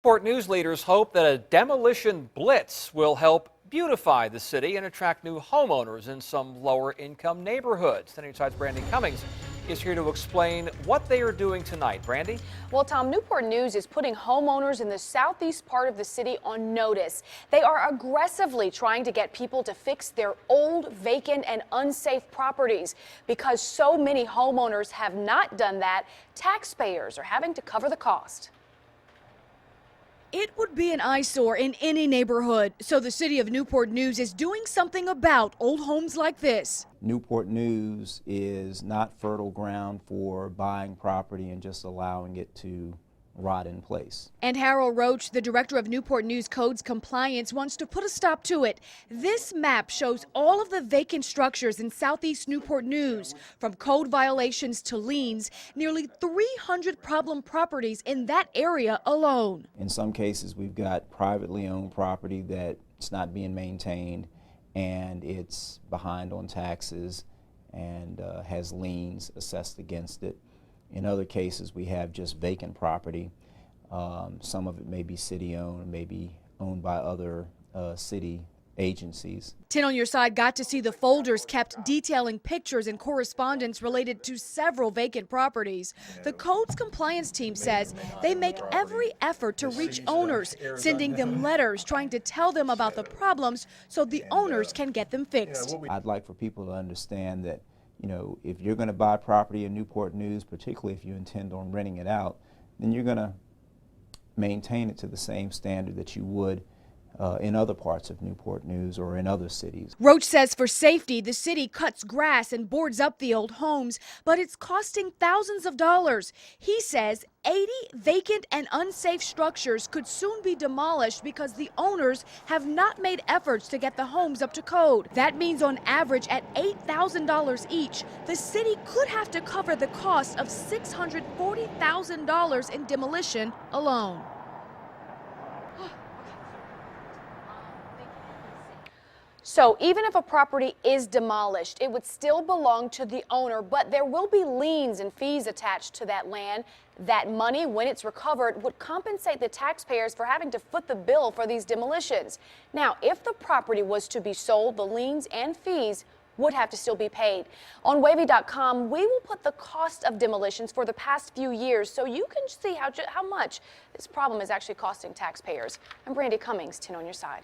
Newport news leaders hope that a demolition blitz will help beautify the city and attract new homeowners in some lower income neighborhoods. 10 Side's Brandi Cummings is here to explain what they are doing tonight. Brandi? Well, Tom, Newport News is putting homeowners in the southeast part of the city on notice. They are aggressively trying to get people to fix their old, vacant, and unsafe properties. Because so many homeowners have not done that, taxpayers are having to cover the cost. It would be an eyesore in any neighborhood, so the city of Newport News is doing something about old homes like this. Newport News is not fertile ground for buying property and just allowing it to rot in place. And Harold Roach, the director of Newport News Codes Compliance, wants to put a stop to it. This map shows all of the vacant structures in southeast Newport News, from code violations to liens, nearly 300 problem properties in that area alone. In some cases, we've got privately owned property that's not being maintained and it's behind on taxes and has liens assessed against it. In other cases, we have just vacant property. Some of it may be city-owned, may be owned by other city agencies. 10 on Your Side got to see the folders kept detailing pictures and correspondence related to several vacant properties. The Codes Compliance team says they make every effort to reach owners, sending them letters trying to tell them about the problems so the owners can get them fixed. I'd like for people to understand that, you know, if you're going to buy property in Newport News, particularly if you intend on renting it out, then you're going to maintain it to the same standard that you would in other parts of Newport News or in other cities. Roach says for safety, the city cuts grass and boards up the old homes, but it's costing thousands of dollars. He says 80 vacant and unsafe structures could soon be demolished because the owners have not made efforts to get the homes up to code. That means on average at $8,000 each, the city could have to cover the cost of $640,000 in demolition alone. So even if a property is demolished, it would still belong to the owner, but there will be liens and fees attached to that land. That money, when it's recovered, would compensate the taxpayers for having to foot the bill for these demolitions. Now, if the property was to be sold, the liens and fees would have to still be paid. On wavy.com, we will put the cost of demolitions for the past few years so you can see how much this problem is actually costing taxpayers. I'm Brandi Cummings, 10 on Your Side.